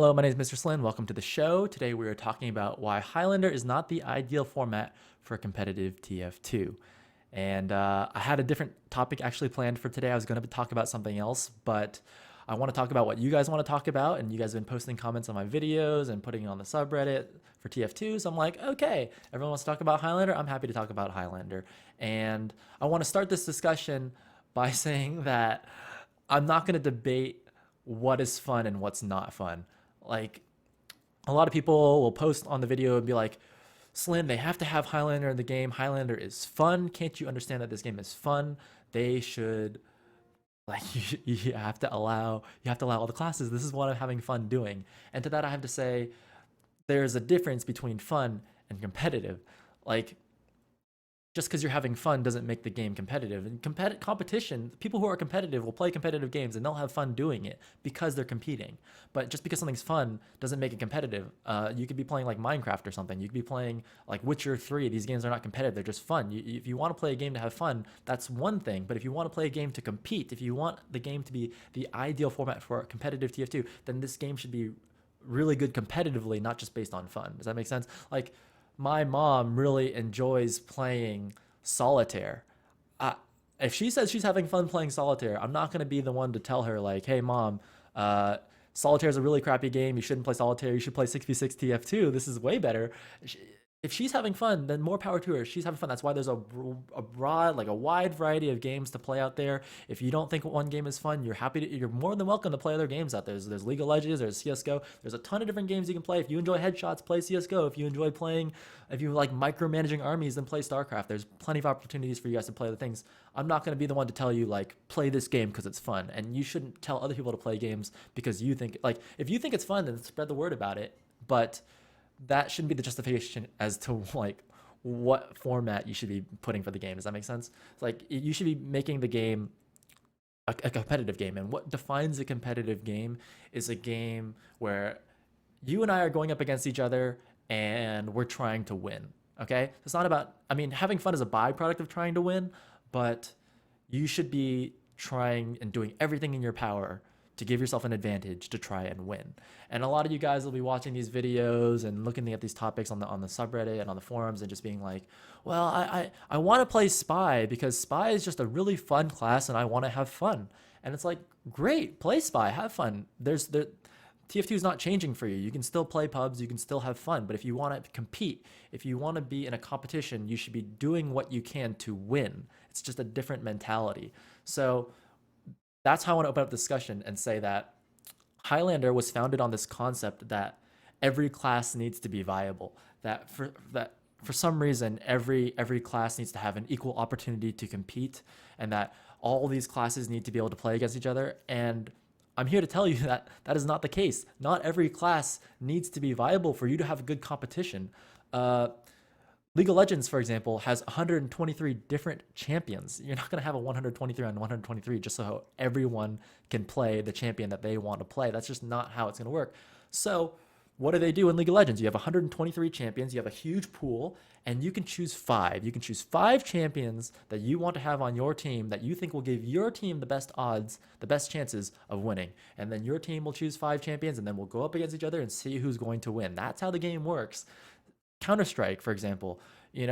Hello, my name is Mr. SLIN. Welcome to the show. Today we are talking about why Highlander is not the ideal format for competitive TF2. And I had a different topic actually planned for today. I was going to talk about something else, but I want to talk about what you guys want to talk about. And you guys have been posting comments on my videos and putting it on the subreddit for TF2. So I'm like, okay, everyone wants to talk about Highlander. I'm happy to talk about Highlander. And I want to start this discussion by saying that I'm not going to debate what is fun and what's not fun. Like, a lot of people will post on the video and be like, Slim, they have to have Highlander in the game. Highlander is fun. Can't you understand that this game is fun? They should, like, you have to allow all the classes. This is what I'm having fun doing. And to that I have to say there's a difference between fun and competitive. Like, just because you're having fun doesn't make the game competitive. And competition, people who are competitive will play competitive games and they'll have fun doing it because they're competing. But just because something's fun doesn't make it competitive. You could be playing like Minecraft or something. You could be playing like Witcher 3. These games are not competitive. They're just fun. If you want to play a game to have fun, that's one thing. But if you want to play a game to compete, if you want the game to be the ideal format for competitive TF2, then this game should be really good competitively, not just based on fun. Does that make sense? Like, my mom really enjoys playing solitaire. Uh, if she says she's having fun playing solitaire, I'm not going to be the one to tell her, like, hey, mom, solitaire is a really crappy game. You shouldn't play solitaire. You should play 6v6 TF2. This is way better. If she's having fun, then more power to her. She's having fun. That's why there's a broad, like a wide variety of games to play out there. If you don't think one game is fun, you're more than welcome to play other games out there. There's League of Legends, there's CS:GO. There's a ton of different games you can play. If you enjoy headshots, play CS:GO. If you like micromanaging armies, then play StarCraft. There's plenty of opportunities for you guys to play other things. I'm not going to be the one to tell you like play this game because it's fun, and you shouldn't tell other people to play games because you think like if you think it's fun, then spread the word about it. But that shouldn't be the justification as to like what format you should be putting for the game. Does that make sense? It's like you should be making the game a competitive game. And what defines a competitive game is a game where you and I are going up against each other and we're trying to win. Okay? It's not about, I mean, having fun is a byproduct of trying to win, but you should be trying and doing everything in your power to give yourself an advantage to try and win. And a lot of you guys will be watching these videos and looking at these topics on the subreddit and on the forums and just being like, well, I want to play Spy because Spy is just a really fun class and I want to have fun. And it's like, great, play Spy, have fun. TF2 is not changing for you. You can still play pubs, you can still have fun, but if you want to compete, if you want to be in a competition, you should be doing what you can to win. It's just a different mentality. So that's how I want to open up the discussion and say that Highlander was founded on this concept that every class needs to be viable. That for some reason every class needs to have an equal opportunity to compete, and that all these classes need to be able to play against each other. And I'm here to tell you that that is not the case. Not every class needs to be viable for you to have a good competition. Uh, League of Legends, for example, has 123 different champions. You're not going to have a 123 on 123 just so everyone can play the champion that they want to play. That's just not how it's going to work. So, what do they do in League of Legends? You have 123 champions, you have a huge pool, and you can choose five. You can choose five champions that you want to have on your team that you think will give your team the best odds, the best chances of winning. And then your team will choose five champions, and then we'll go up against each other and see who's going to win. That's how the game works. Counter-Strike, for example, we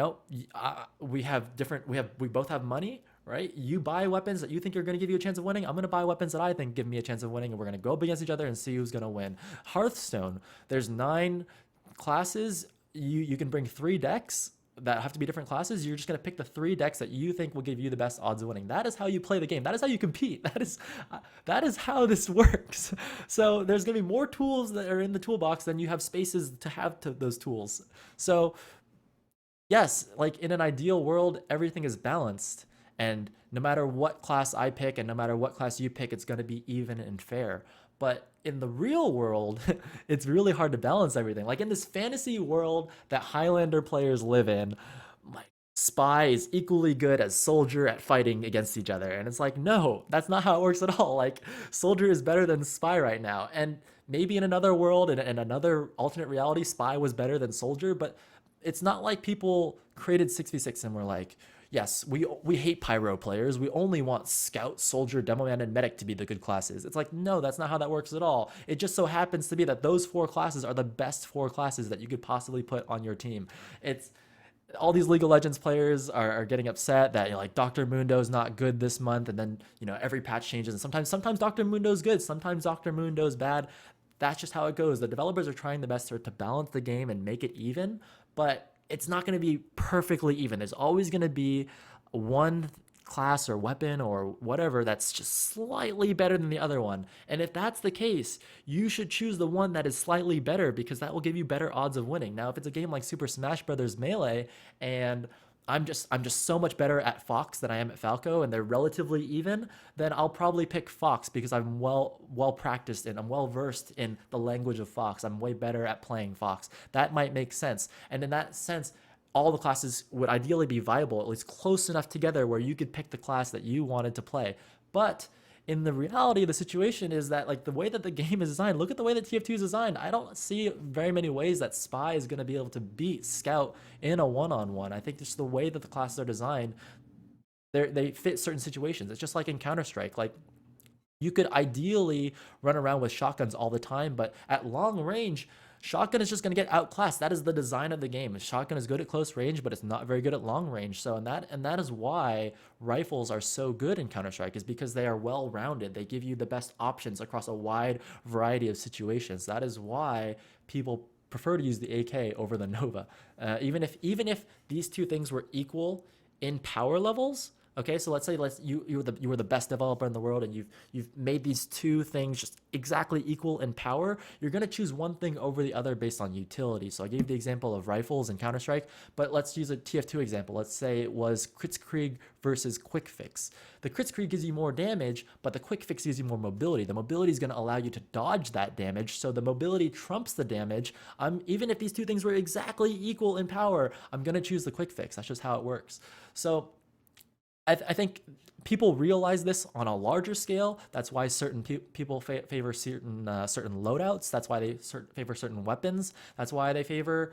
both have money, right? You buy weapons that you think are going to give you a chance of winning. I'm going to buy weapons that I think give me a chance of winning, and we're going to go up against each other and see who's going to win. Hearthstone, there's 9 classes. You can bring 3 decks that have to be different classes. You're just going to pick the 3 decks that you think will give you the best odds of winning. That is how you play the game. That is how you compete. That is how this works. So there's going to be more tools that are in the toolbox than you have spaces to have those tools. So yes, like in an ideal world, everything is balanced. And no matter what class I pick and no matter what class you pick, it's going to be even and fair. But in the real world, it's really hard to balance everything. Like in this fantasy world that Highlander players live in, my Spy is equally good as Soldier at fighting against each other. And it's like, no, that's not how it works at all. Like, Soldier is better than Spy right now. And maybe in another world, in another alternate reality, Spy was better than Soldier, but it's not like people created 6v6 and were like, Yes, we hate pyro players. We only want scout, soldier, demo man, and medic to be the good classes. It's like, no, that's not how that works at all. It just so happens to be that those four classes are the best four classes that you could possibly put on your team. It's all these League of Legends players are getting upset that, you know, like Dr. Mundo's not good this month, and then, you know, every patch changes, and sometimes Dr. Mundo's good, sometimes Dr. Mundo's bad. That's just how it goes. The developers are trying the best to balance the game and make it even, but it's not going to be perfectly even. There's always going to be one class or weapon or whatever that's just slightly better than the other one. And if that's the case, you should choose the one that is slightly better because that will give you better odds of winning. Now, if it's a game like Super Smash Bros. Melee and I'm just so much better at Fox than I am at Falco, and they're relatively even, then I'll probably pick Fox because I'm well practiced and I'm well versed in the language of Fox. I'm way better at playing Fox. That might make sense. And in that sense, all the classes would ideally be viable, at least close enough together where you could pick the class that you wanted to play. But in the reality of the situation is that, like, the way that the game is designed, look at the way that TF2 is designed. I don't see very many ways that Spy is going to be able to beat Scout in a one-on-one. I think just the way that the classes are designed, they fit certain situations. It's just like in Counter-Strike. Like, you could ideally run around with shotguns all the time, but at long range, shotgun is just going to get outclassed. That is the design of the game. Shotgun is good at close range, but it's not very good at long range. So, and that is why rifles are so good in Counter-Strike, is because they are well-rounded. They give you the best options across a wide variety of situations. That is why people prefer to use the AK over the Nova. Even if these two things were equal in power levels. Okay, so let's say you were the best developer in the world, and you've made these two things just exactly equal in power. You're gonna choose one thing over the other based on utility. So I gave the example of rifles and Counter-Strike, but let's use a TF2 example. Let's say it was Kritzkrieg versus Quick Fix. The Kritzkrieg gives you more damage, but the Quick Fix gives you more mobility. The mobility is gonna allow you to dodge that damage, so the mobility trumps the damage. Even if these two things were exactly equal in power, I'm gonna choose the Quick Fix. That's just how it works. So I think people realize this on a larger scale. That's why certain people favor certain loadouts. That's why they favor certain weapons. That's why they favor,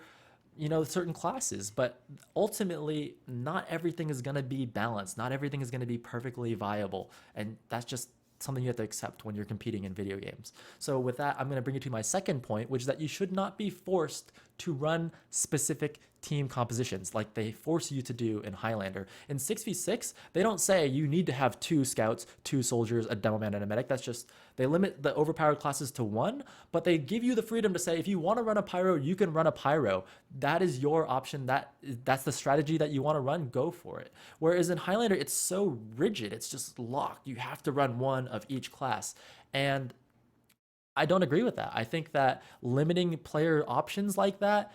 you know, certain classes. But ultimately, not everything is going to be balanced. Not everything is going to be perfectly viable. And that's just something you have to accept when you're competing in video games. So with that, I'm going to bring you to my second point, which is that you should not be forced to run specific team compositions like they force you to do in Highlander. In 6v6, they don't say you need to have 2 scouts, 2 soldiers, a demo man, and a medic. That's just, they limit the overpowered classes to 1, but they give you the freedom to say, if you want to run a pyro, you can run a pyro. That is your option. That's the strategy that you want to run, go for it. Whereas in Highlander, it's so rigid. It's just locked. You have to run one of each class. And I don't agree with that. I think that limiting player options like that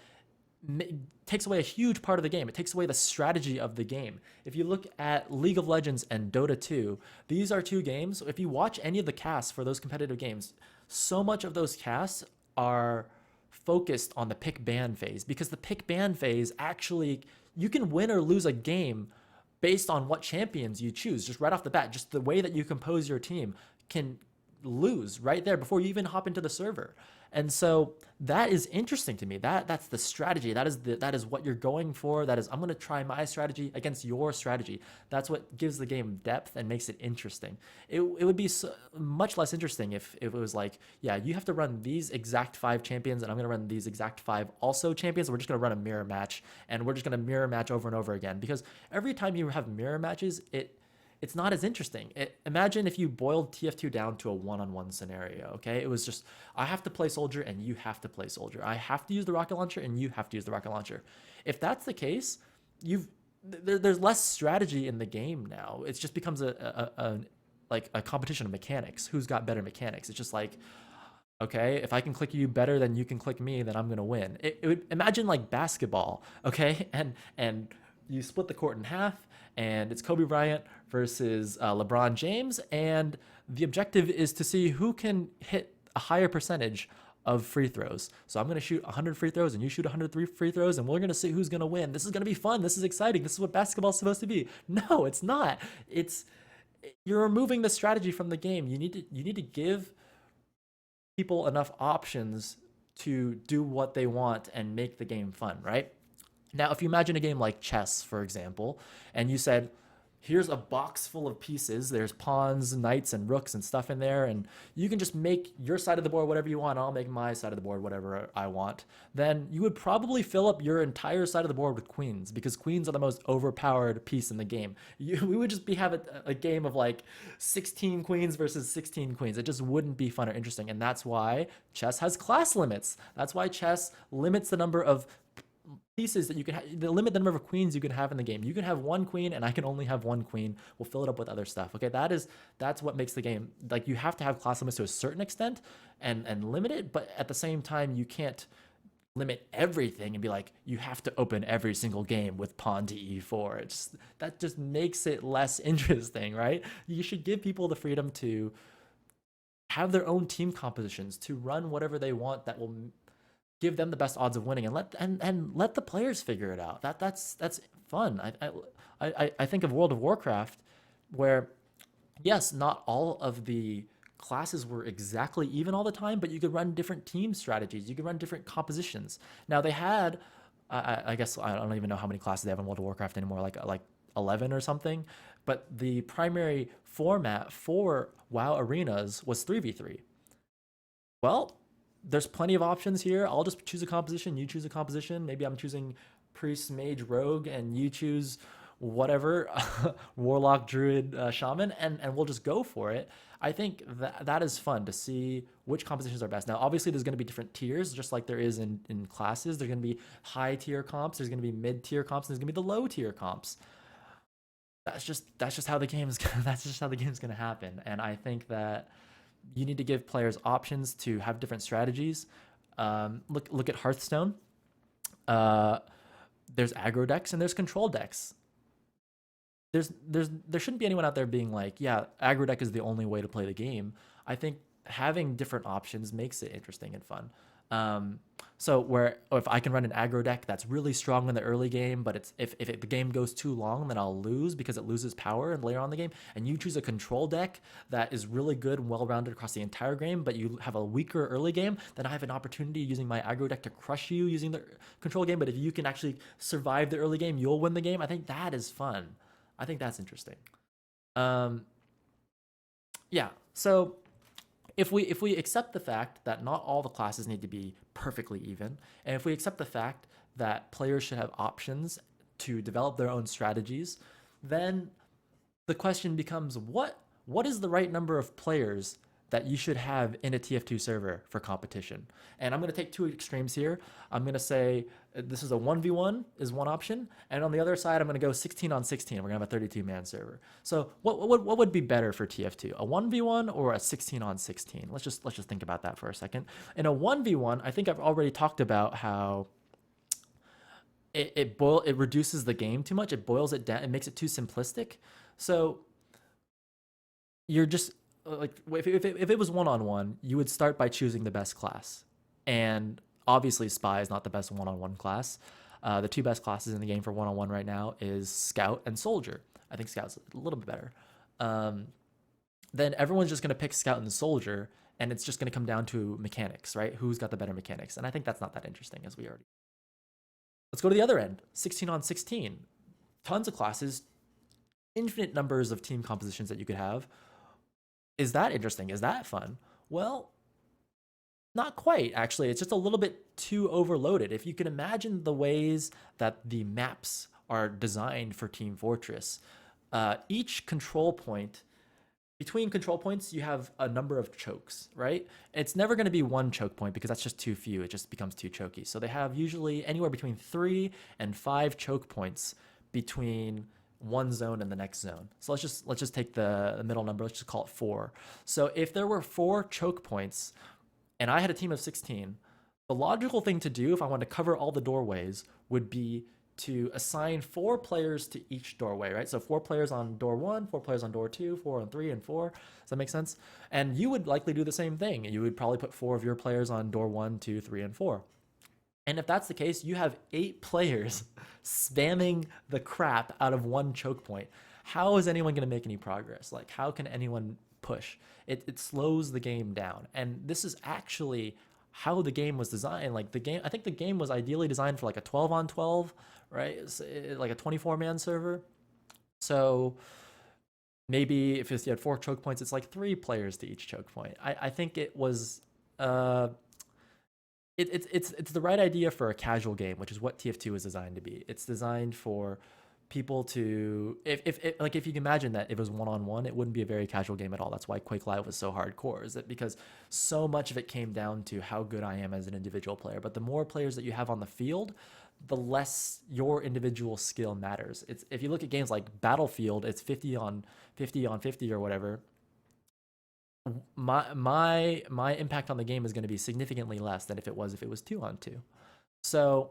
takes away a huge part of the game. It takes away the strategy of the game. If you look at League of Legends and Dota 2, these are 2 games. If you watch any of the casts for those competitive games, so much of those casts are focused on the pick ban phase, because the pick ban phase, actually, you can win or lose a game based on what champions you choose. Just right off the bat, just the way that you compose your team can lose right there before you even hop into the server. And so that is interesting to me. That's the strategy. That is what you're going for. That is, I'm going to try my strategy against your strategy. That's what gives the game depth and makes it interesting. It would be much less interesting if it was like, yeah, you have to run these exact 5 champions, and I'm going to run these exact 5 also champions. We're just going to run a mirror match, and we're just going to mirror match over and over again. Because every time you have mirror matches, it's not as interesting. Imagine if you boiled TF2 down to a one-on-one scenario, okay? It was just, I have to play soldier and you have to play soldier. I have to use the rocket launcher and you have to use the rocket launcher. If that's the case, there's less strategy in the game now. It just becomes a competition of mechanics. Who's got better mechanics? It's just like, okay, if I can click you better than you can click me, then I'm gonna win. It would, imagine like basketball, okay? And you split the court in half, and it's Kobe Bryant versus LeBron James, and the objective is to see who can hit a higher percentage of free throws. So I'm going to shoot 100 free throws, and you shoot 103 free throws, and we're going to see who's going to win. This is going to be fun. This is exciting. This is what basketball is supposed to be. No, it's not. You're removing the strategy from the game. You need to give people enough options to do what they want and make the game fun, right? Now, if you imagine a game like chess, for example, and you said, here's a box full of pieces, there's pawns, knights, and rooks and stuff in there, and you can just make your side of the board whatever you want, I'll make my side of the board whatever I want, then you would probably fill up your entire side of the board with queens, because queens are the most overpowered piece in the game. We would just have a game of like 16 queens versus 16 queens. It just wouldn't be fun or interesting, and that's why chess has class limits. That's why chess limits the number of pieces that you can limit the number of queens you can have in the game. You can have one queen and I can only have one queen. We'll fill it up with other stuff. Okay, that's what makes the game, like, you have to have class limits to a certain extent and limit it, but at the same time you can't limit everything and be like, you have to open every single game with pawn to e4. That just makes it less interesting, right? You should give people the freedom to have their own team compositions, to run whatever they want that will give them the best odds of winning, and let the players figure it out. That's fun. I think of World of Warcraft, where yes, not all of the classes were exactly even all the time, but you could run different team strategies. You could run different compositions. Now they had, I guess I don't even know how many classes they have in World of Warcraft anymore, like 11 or something. But the primary format for WoW arenas was 3v3. Well, there's plenty of options here. I'll just choose a composition. You choose a composition. Maybe I'm choosing priest, mage, rogue, and you choose whatever warlock, druid, shaman, and we'll just go for it. I think that is fun to see which compositions are best. Now, obviously, there's going to be different tiers, just like there is in classes. There's going to be high tier comps. There's going to be mid tier comps. And there's going to be the low tier comps. That's just how the game's that's just how the game's going to happen. And I think that you need to give players options to have different strategies. Look at Hearthstone. There's aggro decks and there's control decks. There shouldn't be anyone out there being like, yeah, aggro deck is the only way to play the game. I think having different options makes it interesting and fun. So where if I can run an aggro deck that's really strong in the early game, but if the game goes too long, then I'll lose because it loses power and later on in the game. And you choose a control deck that is really good and well-rounded across the entire game, but you have a weaker early game, then I have an opportunity using my aggro deck to crush you using the control game. But if you can actually survive the early game, you'll win the game. I think that is fun. I think that's interesting. Um, yeah. So if we accept the fact that not all the classes need to be perfectly even, and if we accept the fact that players should have options to develop their own strategies, then the question becomes what is the right number of players that you should have in a TF2 server for competition? And I'm going to take two extremes here. I'm going to say this is a 1v1 is one option, and on the other side I'm going to go 16 on 16. We're going to have a 32-man server. So what would be better for TF2? A 1v1 or a 16 on 16? Let's just think about that for a second. In a 1v1, I think I've already talked about how it reduces the game too much. It boils it down. It makes it too simplistic. So you're just like, if it was one-on-one, you would start by choosing the best class. And obviously Spy is not the best one-on-one class. The two best classes in the game for one-on-one right now is Scout and Soldier. I think Scout's a little bit better. Then everyone's just going to pick Scout and Soldier, and it's just going to come down to mechanics, right? Who's got the better mechanics? And I think that's not that interesting, as we already. Let's go to the other end, 16 on 16. Tons of classes, infinite numbers of team compositions that you could have. Is that interesting? Is that fun? Well, not quite, actually. It's just a little bit too overloaded. If you can imagine the ways that the maps are designed for Team Fortress, each control point, between control points, you have a number of chokes, right? It's never going to be one choke point because that's just too few. It just becomes too choky. So they have usually anywhere between 3 and 5 choke points between one zone and the next zone. So let's just take the middle number. Let's just call it 4. So if there were 4 choke points and I had a team of 16, the logical thing to do if I wanted to cover all the doorways would be to assign 4 players to each doorway, right? So 4 players on door 1, 4 players on door 2, 4 on 3, and 4. Does that make sense? And you would likely do the same thing. You would probably put 4 of your players on door 1, 2, 3, and 4. And if that's the case, you have 8 players spamming the crap out of one choke point. How is anyone going to make any progress? Like, how can anyone push? It slows the game down. And this is actually how the game was designed. Like the game, I think the game was ideally designed for like a 12 on 12, right? Like a 24-man server. So maybe if you had 4 choke points, it's like 3 players to each choke point. I think it was uh it's the right idea for a casual game, which is what TF2 is designed to be. It's designed for people to if you can imagine that if it was one-on-one, it wouldn't be a very casual game at all. That's why Quake Live was so hardcore, is that because so much of it came down to how good I am as an individual player. But the more players that you have on the field, the less your individual skill matters. It's if you look at games like Battlefield, it's 50 on 50 or whatever. My impact on the game is going to be significantly less than if it was 2 on 2. So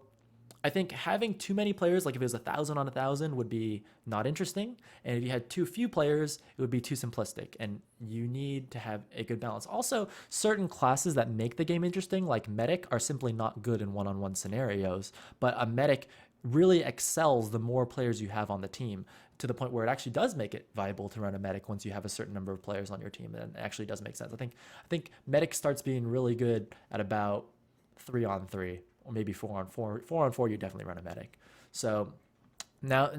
I think having too many players, like if it was 1,000 on 1,000, would be not interesting. And if you had too few players, it would be too simplistic. And you need to have a good balance. Also, certain classes that make the game interesting, like medic, are simply not good in one-on-one scenarios. But a medic really excels the more players you have on the team, to the point where it actually does make it viable to run a medic once you have a certain number of players on your team. And it actually does make sense. I think medic starts being really good at about 3 on 3, or maybe 4 on 4. 4 on 4, you definitely run a medic. So now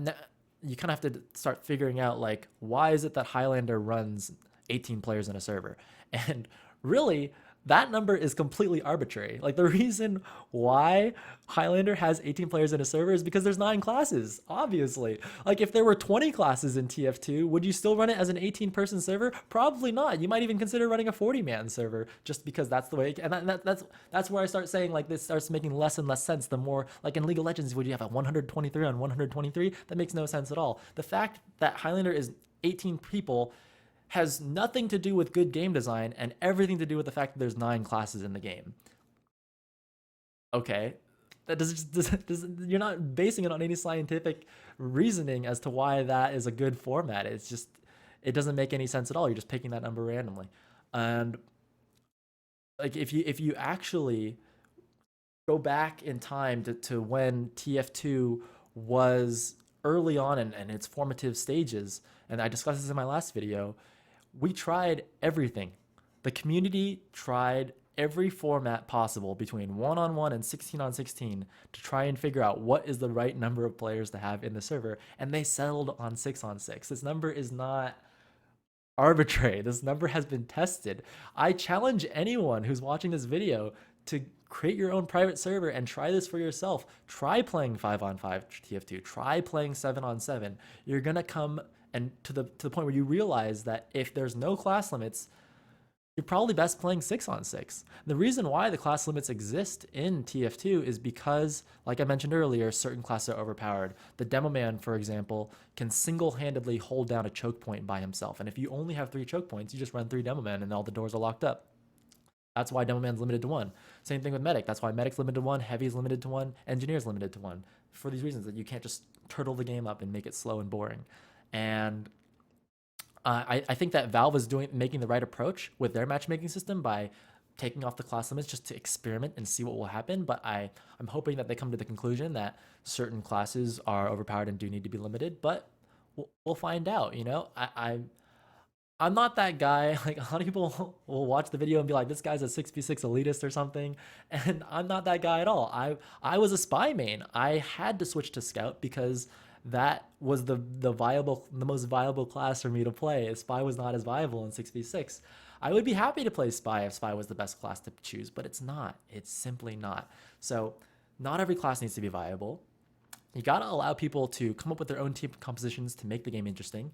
you kind of have to start figuring out, like, why is it that Highlander runs 18 players in a server? And really, that number is completely arbitrary. Like, the reason why Highlander has 18 players in a server is because there's 9 classes, obviously. Like, if there were 20 classes in TF2, would you still run it as an 18-person server? Probably not. You might even consider running a 40-man server, just because that's the way. And that's where I start saying, like, this starts making less and less sense the more, like in League of Legends, would you have a 123 on 123? That makes no sense at all. The fact that Highlander is 18 people has nothing to do with good game design and everything to do with the fact that there's 9 classes in the game. Okay, that you're not basing it on any scientific reasoning as to why that is a good format. It's just, it doesn't make any sense at all. You're just picking that number randomly. And like if you actually go back in time to when TF2 was early on in its formative stages, and I discussed this in my last video, we tried everything. The community tried every format possible between 1-on-1 and 16-on-16 to try and figure out what is the right number of players to have in the server, and they settled on 6-on-6. This number is not arbitrary. This number has been tested. I challenge anyone who's watching this video to create your own private server and try this for yourself. Try playing 5-on-5 TF2. Try playing 7-on-7. You're gonna come and to the point where you realize that if there's no class limits, you're probably best playing 6-on-6. The reason why the class limits exist in TF2 is because, like I mentioned earlier, certain classes are overpowered. The Demo Man, for example, can single-handedly hold down a choke point by himself. And if you only have 3 choke points, you just run 3 Demo Men and all the doors are locked up. That's why Demo Man's limited to 1. Same thing with Medic. That's why Medic's limited to 1, Heavy's limited to 1, Engineer's limited to 1. For these reasons, that you can't just turtle the game up and make it slow and boring. And I think that Valve is making the right approach with their matchmaking system by taking off the class limits just to experiment and see what will happen. But I'm hoping that they come to the conclusion that certain classes are overpowered and do need to be limited. But we'll find out. You know, I'm not that guy. Like, a lot of people will watch the video and be like, this guy's a 6v6 elitist or something. And I'm not that guy at all. I was a spy main. I had to switch to scout because that was the most viable class for me to play. Spy was not as viable in 6v6. I would be happy to play Spy if Spy was the best class to choose, but it's not. It's simply not. So not every class needs to be viable. You gotta allow people to come up with their own team compositions to make the game interesting.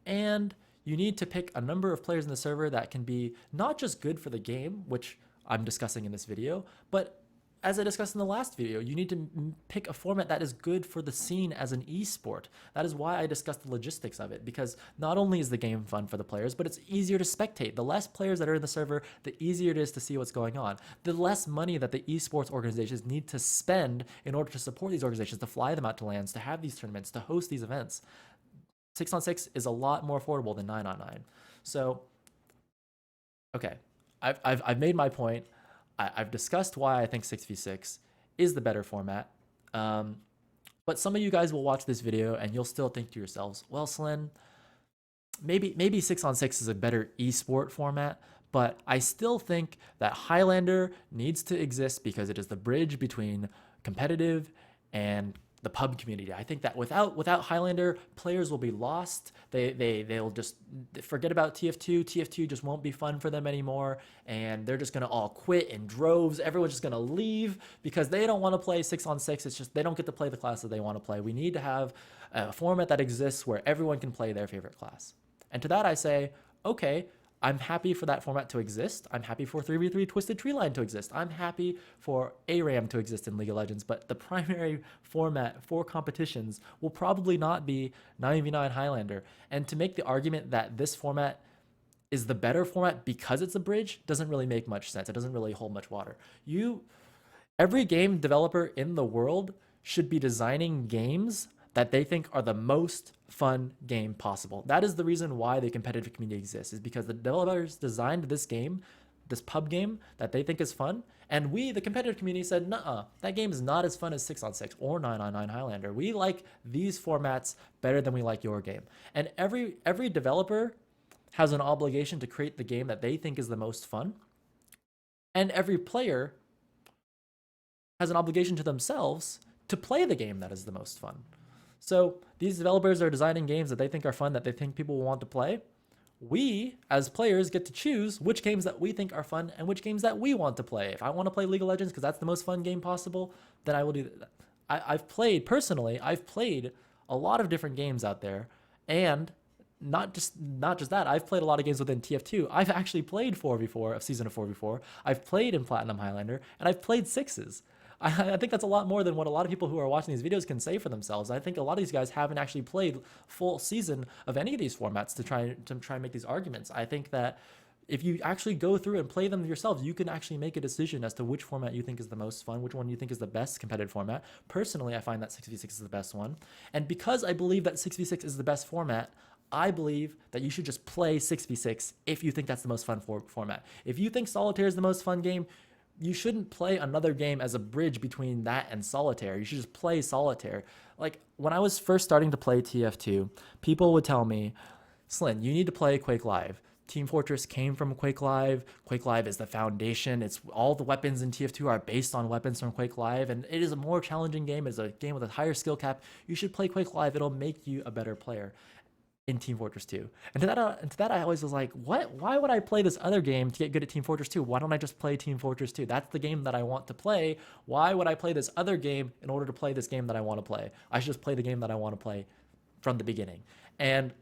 And you need to pick a number of players in the server that can be not just good for the game, which I'm discussing in this video, but as I discussed in the last video, you need to pick a format that is good for the scene as an esport. That is why I discussed the logistics of it, because not only is the game fun for the players, but it's easier to spectate. The less players that are in the server, the easier it is to see what's going on. The less money that the esports organizations need to spend in order to support these organizations, to fly them out to lands, to have these tournaments, to host these events. 6-on-6 is a lot more affordable than 9-on-9. So, okay, I've made my point. I've discussed why I think 6v6 is the better format. But some of you guys will watch this video and you'll still think to yourselves, well, SLIN, maybe 6-on-6 is a better esport format, but I still think that Highlander needs to exist because it is the bridge between competitive and the pub community. I think that without Highlander, players will be lost. They'll just forget about TF2. TF2 just won't be fun for them anymore, and they're just gonna all quit in droves. Everyone's just gonna leave because they don't want to play 6-on-6. It's just they don't get to play the class that they want to play. We need to have a format that exists where everyone can play their favorite class. And to that I say, okay, I'm happy for that format to exist. I'm happy for 3v3 Twisted Treeline to exist. I'm happy for ARAM to exist in League of Legends, but the primary format for competitions will probably not be 9v9 Highlander. And to make the argument that this format is the better format because it's a bridge doesn't really make much sense. It doesn't really hold much water. Every game developer in the world should be designing games that they think are the most fun game possible. That is the reason why the competitive community exists, is because the developers designed this game, this pub game that they think is fun, and we, the competitive community, said, nuh-uh, that game is not as fun as 6-on-6 or 9-on-9 Highlander. We like these formats better than we like your game. And every developer has an obligation to create the game that they think is the most fun, and every player has an obligation to themselves to play the game that is the most fun. So these developers are designing games that they think are fun, that they think people will want to play. We, as players, get to choose which games that we think are fun and which games that we want to play. If I want to play League of Legends because that's the most fun game possible, then I will do that. I've played a lot of different games out there, and not just that, I've played a lot of games within TF2. I've actually played 4v4, a season of 4v4. I've played in Platinum Highlander, and I've played 6s. I think that's a lot more than what a lot of people who are watching these videos can say for themselves. I think a lot of these guys haven't actually played full season of any of these formats to try and make these arguments. I think that if you actually go through and play them yourselves, you can actually make a decision as to which format you think is the most fun, which one you think is the best competitive format. Personally, I find that 6v6 is the best one. And because I believe that 6v6 is the best format, I believe that you should just play 6v6 if you think that's the most fun format. If you think Solitaire is the most fun game, you shouldn't play another game as a bridge between that and Solitaire. You should just play Solitaire. Like, when I was first starting to play TF2, people would tell me, SLIN, you need to play Quake Live. Team Fortress came from Quake Live. Quake Live is the foundation. It's all the weapons in TF2 are based on weapons from Quake Live, and it is a more challenging game. It's a game with a higher skill cap. You should play Quake Live. It'll make you a better player in Team Fortress 2. And to that, I always was like, what? Why would I play this other game to get good at Team Fortress 2? Why don't I just play Team Fortress 2? That's the game that I want to play. Why would I play this other game in order to play this game that I want to play? I should just play the game that I want to play from the beginning. And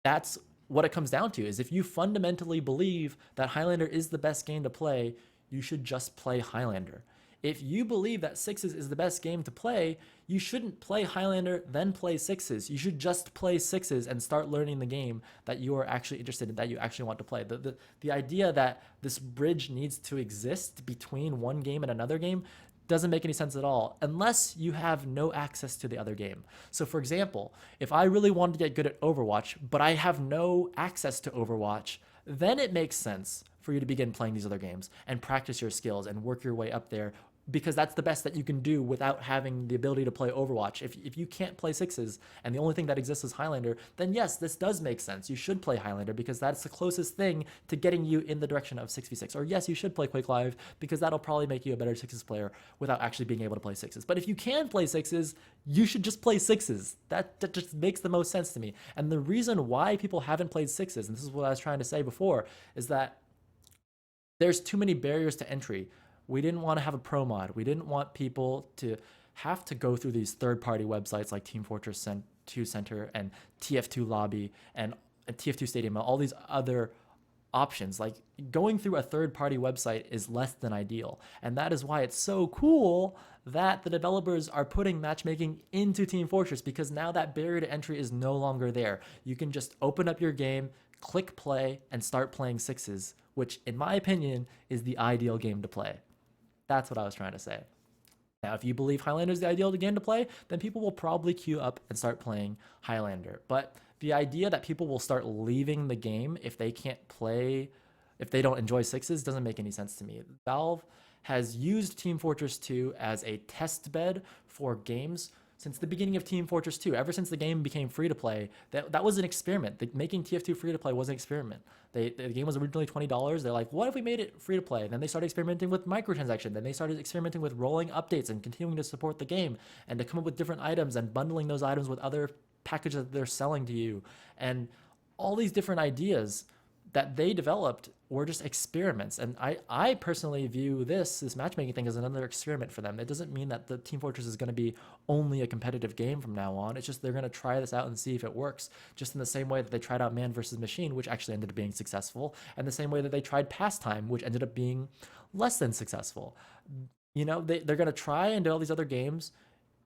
that's what it comes down to, is if you fundamentally believe that Highlander is the best game to play, you should just play Highlander. If you believe that 6s is the best game to play, you shouldn't play Highlander, then play 6s. You should just play 6s and start learning the game that you are actually interested in, that you actually want to play. The idea that this bridge needs to exist between one game and another game doesn't make any sense at all, unless you have no access to the other game. So for example, if I really wanted to get good at Overwatch, but I have no access to Overwatch, then it makes sense for you to begin playing these other games and practice your skills and work your way up there, because that's the best that you can do without having the ability to play Overwatch. If you can't play 6s and the only thing that exists is Highlander, then yes, this does make sense. You should play Highlander because that's the closest thing to getting you in the direction of 6v6. Or yes, you should play Quake Live because that'll probably make you a better 6s player without actually being able to play 6s. But if you can play 6s, you should just play 6s. That just makes the most sense to me. And the reason why people haven't played 6s, and this is what I was trying to say before, is that there's too many barriers to entry. We didn't want to have a pro mod. We didn't want people to have to go through these third-party websites like Team Fortress 2 Center and TF2 Lobby and TF2 Stadium and all these other options. Like, going through a third-party website is less than ideal. And that is why it's so cool that the developers are putting matchmaking into Team Fortress, because now that barrier to entry is no longer there. You can just open up your game, click play, and start playing 6s, which in my opinion is the ideal game to play. That's what I was trying to say. Now, if you believe Highlander is the ideal game to play, then people will probably queue up and start playing Highlander. But the idea that people will start leaving the game if they can't play, if they don't enjoy 6s, doesn't make any sense to me. Valve has used Team Fortress 2 as a test bed for games since the beginning of Team Fortress 2, ever since the game became free to play, that was an experiment. Making TF2 free to play was an experiment. The game was originally $20. They're like, what if we made it free to play? And then they started experimenting with microtransaction. Then they started experimenting with rolling updates and continuing to support the game and to come up with different items and bundling those items with other packages that they're selling to you. And all these different ideas that they developed were just experiments. And I personally view this matchmaking thing as another experiment for them. It doesn't mean that the Team Fortress is going to be only a competitive game from now on. It's just they're going to try this out and see if it works, just in the same way that they tried out Man versus Machine, which actually ended up being successful, and the same way that they tried Pastime, which ended up being less than successful. You know, they're going to try and do all these other games.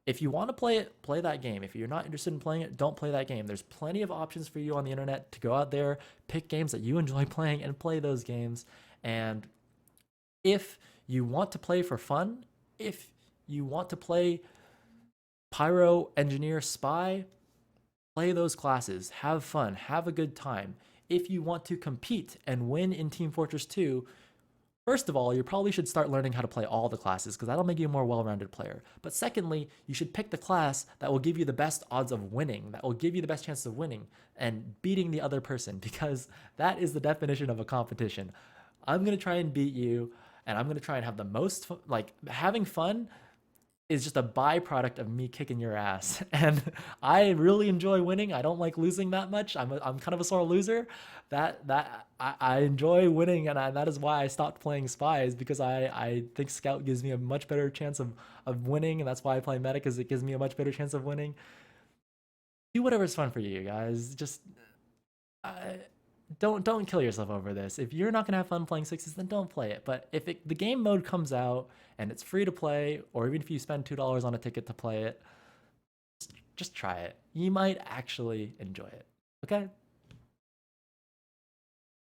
If you want to play it, play that game. If you're not interested in playing it, don't play that game. There's plenty of options for you on the internet to go out there, pick games that you enjoy playing, and play those games. And if you want to play for fun, if you want to play Pyro, Engineer, Spy, play those classes. Have fun. Have a good time. If you want to compete and win in Team Fortress 2, first of all, you probably should start learning how to play all the classes because that'll make you a more well-rounded player. But secondly, you should pick the class that will give you the best odds of winning, that will give you the best chances of winning and beating the other person, because that is the definition of a competition. I'm going to try and beat you, and I'm going to try and have the most fun. Like, having fun is just a byproduct of me kicking your ass. And I really enjoy winning. I don't like losing that much. I'm kind of a sore loser. I enjoy winning, and that is why I stopped playing Spies, because I think Scout gives me a much better chance of winning, and that's why I play Meta, because it gives me a much better chance of winning. Do whatever's fun for you guys. Just don't kill yourself over this. If you're not gonna have fun playing sixes, then don't play it. But if the game mode comes out and it's free to play, or even if you spend $2 on a ticket to play it, just try it. You might actually enjoy it. Okay?